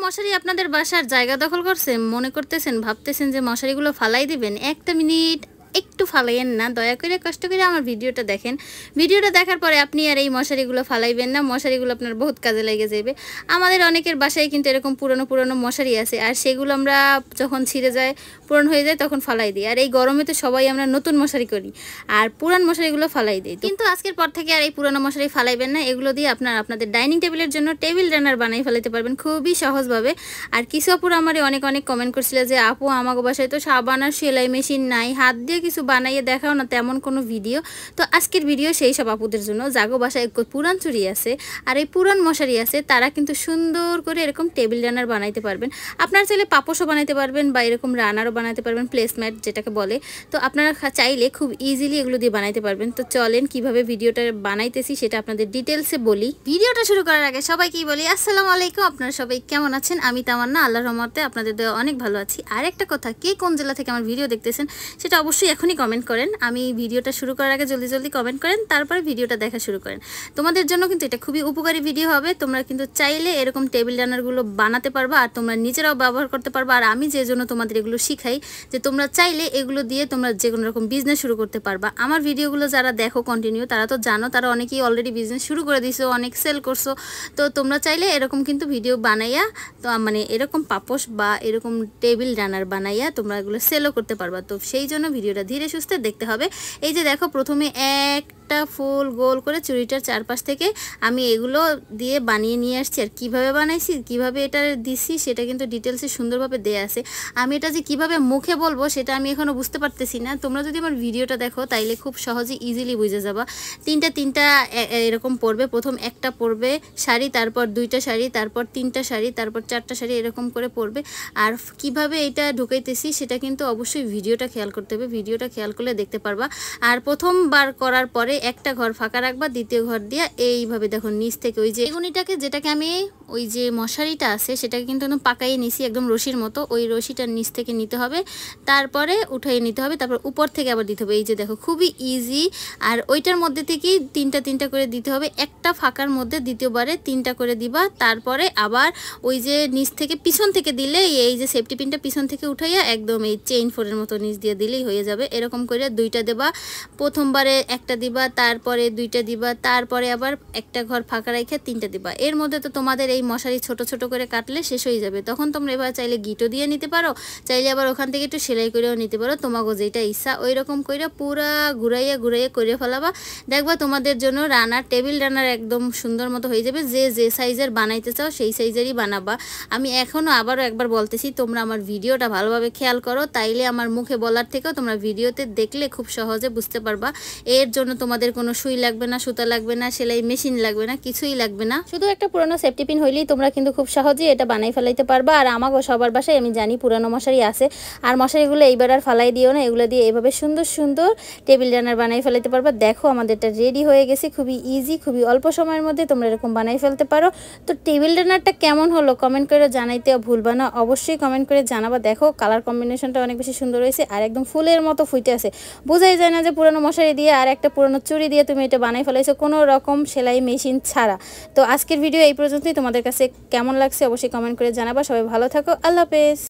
মশারি আপনাদের বাসার জায়গা দখল করছে, মনে করতেছেন ভাবতেছেন যে মশারিগুলো ফালাই দিবেন, একটা মিনিট একটু ফালাইয়েন না, দয়া করে কষ্ট করে আমার ভিডিওটা দেখেন। ভিডিওটা দেখার পরে আপনি আর এই মশারিগুলো ফালাইবেন না, মশারিগুলো আপনার বহুত কাজে লেগে যাবে। আমাদের অনেকের বাসায় কিন্তু এরকম পুরনো পুরনো মশারি আছে, আর সেগুলো আমরা যখন ছিঁড়ে যায় পুরনো হয়ে যায় তখন ফালাই দিই। আর এই গরমে তো সবাই আমরা নতুন মশারি করি আর পুরান মশারিগুলো ফালাই দিই। কিন্তু আজকের পর থেকে আর এই পুরনো মশারি ফালাইবেন না, এগুলো দিয়ে আপনাদের ডাইনিং টেবিলের জন্য টেবিল রানার বানাই ফেলাতে পারবেন খুবই সহজভাবে। আর কিছু আপুরা আমারে অনেক কমেন্ট করছিল যে আপু আমাকে বাসায় তো সাবান আর সেলাই মেশিন নাই, হাত দিয়ে কিছু বানাইয়ে দেখাও না তেমন কোনো ভিডিও। তো আজকের ভিডিও সেই সব আপুদের জন্য যাগো বাসায় পুরান চুরি আছে আর এই পুরান মশারি আছে, তারা কিন্তু সুন্দর করে এরকম টেবিল রানার বানাইতে পারবেন। আপনারা চাইলে পাপোশও বানাইতে পারবেন বা এরকম রানারও বানাইতে পারবেন, প্লেসম্যাট যেটাকে বলে। তো আপনারা চাইলে খুব ইজিলি এগুলো দিয়ে বানাইতে পারবেন। তো চলেন কিভাবে ভিডিওটা বানাইতেছি সেটা আপনাদের ডিটেলসে বলি। ভিডিওটা শুরু করার আগে সবাইকেই বলি আসসালামু আলাইকুম, আপনারা সবাই কেমন আছেন? আমি তামান্না, আল্লাহর রহমতে আপনাদের দেওয়া অনেক ভালো আছি। আর একটা কথা, কে কোন জেলা থেকে আমার ভিডিও দেখতেছেন সেটা অবশ্যই এখনই কমেন্ট করেন। আমি ভিডিওটা শুরু করার আগে জলদি কমেন্ট করেন, তারপরে ভিডিওটা দেখা শুরু করেন। তোমাদের জন্য কিন্তু এটা খুবই উপকারী ভিডিও হবে। তোমরা কিন্তু চাইলে এরকম টেবিল রানারগুলো বানাতে পারবা আর তোমরা নিজেরাও ব্যবহার করতে পারবা। আর আমি যে জন্য তোমাদের এগুলো শিখাই যে তোমরা চাইলে এগুলো দিয়ে তোমরা যে কোনো রকম বিজনেস শুরু করতে পারবা। আমার ভিডিওগুলো যারা দেখো কন্টিনিউ তারা তো জানো, তারা অনেকেই অলরেডি বিজনেস শুরু করে দিছো, অনেক সেল করছো। তো তোমরা চাইলে এরকম কিন্তু ভিডিও বানাইয়া তো মানে এরকম পাপোশ বা এরকম টেবিল রানার বানাইয়া তোমরা এগুলো সেলও করতে পারবা। তো সেই জন্য ভিডিওটা ধীরে সুস্থে দেখতে হবে। এই যে দেখো, প্রথমে একটা ফুল গোল করে চুড়িটার চারপাশ থেকে আমি এগুলো দিয়ে বানিয়ে নিয়ে আসছি। আর কিভাবে বানাইছি, কিভাবে এটা দিছি সেটা কিন্তু ডিটেলসে সুন্দরভাবে দেয়া আছে। আমি এটা যে কিভাবে মুখে বলবো সেটা আমি এখনো বুঝতে পারতেছি না। তোমরা যদি আমার ভিডিওটা দেখো তাইলে খুব সহজে ইজিলি বুঝে যাবা। তিনটা এরকম পরবে, প্রথম একটা পরবে শাড়ি, তারপর দুইটা শাড়ি, তারপর তিনটা শাড়ি, তারপর চারটা শাড়ি, এরকম করে পরবে। আর কিভাবে এটা ঢুকাইতেছি সেটা কিন্তু অবশ্যই ভিডিওটা খেয়াল করতে হবে, ভিডিওটা খেয়াল করলে দেখতে পারবা। আর করার পরে একটা ঘর ফাঁকা রাখবা, দ্বিতীয় ঘর দিয়ে এইভাবে দেখো নিচ থেকে ওই যে এগুনিটাকে, যেটাকে আমি ওই যে মশারিটা আছে সেটাকে কিন্তু একদম পাকাইয়ে নিছি একদম রশির মতো, ওই রশিটার নিচ থেকে নিতে হবে, তারপরে উঠাইয়ে নিতে হবে, তারপর উপর থেকে আবার দিতে হবে। এই যে দেখো খুবই ইজি। আর ওইটার মধ্যে থেকেই তিনটা করে দিতে হবে, একটা ফাঁকার মধ্যে দ্বিতীয়বারে তিনটা করে দিবা। তারপরে আবার ওই যে নিচ থেকে পিছন থেকে দিলে এই যে সেফটি পিনটা পিছন থেকে উঠাইয়া একদম এই চেইন ফোরের মতো নিচ দিয়ে দিলেই হয়ে যাবে। এরকম করে দুইটা দেবা, প্রথমবারে একটা দিবা, তারপরে দুইটা দিবা, তারপরে আবার একটা ঘর ফাঁকা রেখে তিনটা দিবা। এর মধ্যে তো তোমাদের এই মশারি ছোট ছোট করে কাটলে শেষ হয়ে যাবে। তখন তোমরা এবার চাইলে গিটও দিয়ে নিতে পারো, চাইলে আবার ওখান থেকে একটু সেলাই করেও নিতে পারো, তোমাকে যেটা ইচ্ছা ওই রকম করে পুরা ঘুরাইয়া করে ফেলাবা। দেখবা তোমাদের জন্য রানার টেবিল রানার একদম সুন্দর মতো হয়ে যাবে। যে সাইজের বানাইতে চাও সেই সাইজেরই বানাবা। আমি আবারও একবার বলতেছি, তোমরা আমার ভিডিওটা ভালোভাবে খেয়াল করো, তাইলে আমার মুখে বলার থেকেও তোমরা ভিডিওতে দেখলে খুব সহজে বুঝতে পারবা। এর জন্য তোমাদের কোনো সুই লাগবে না, সুতা লাগবে না, সেলাই মেশিন লাগবে না, কিছুই লাগবে না। শুধু একটা পুরনো সেফটি পিন হইলেই তোমরা কিন্তু খুব সহজেই এটা বানাই ফেলাইতে পারবা। আর আমাকে সবার বাসায় আমি জানি পুরানো মশারি আছে, আর মশারিগুলো এইবার আর ফালাই দিও না, এগুলো দিয়ে এভাবে সুন্দর টেবিল রানার বানাই ফেলাইতে পারবা। দেখো আমাদেরটা রেডি হয়ে গেছে, খুবই ইজি, খুবই অল্প সময়ের মধ্যে তোমরা এরকম বানাই ফেলতে পারো। তো টেবিল রানারটা কেমন হলো কমেন্ট করে জানাইতেও ভুলবা না, অবশ্যই কমেন্ট করে জানাবা। দেখো কালার কম্বিনেশনটা অনেক বেশি সুন্দর হয়েছে আর একদম ফুলের মতো ফুটে আছে, বোঝাই যায় না যে পুরানো মশারি দিয়ে আর একটা পুরানো চুড়ি দিয়ে তুমি এটা বানাই ফেলাইছো কোনো রকম সেলাই মেশিন ছাড়া। তো আজকের ভিডিও এই পর্যন্তই। তোমাদের কাছে কেমন লাগছে অবশ্যই কমেন্ট করে জানাবা। সবাই ভালো থাকো, আল্লাহ হাফেজ।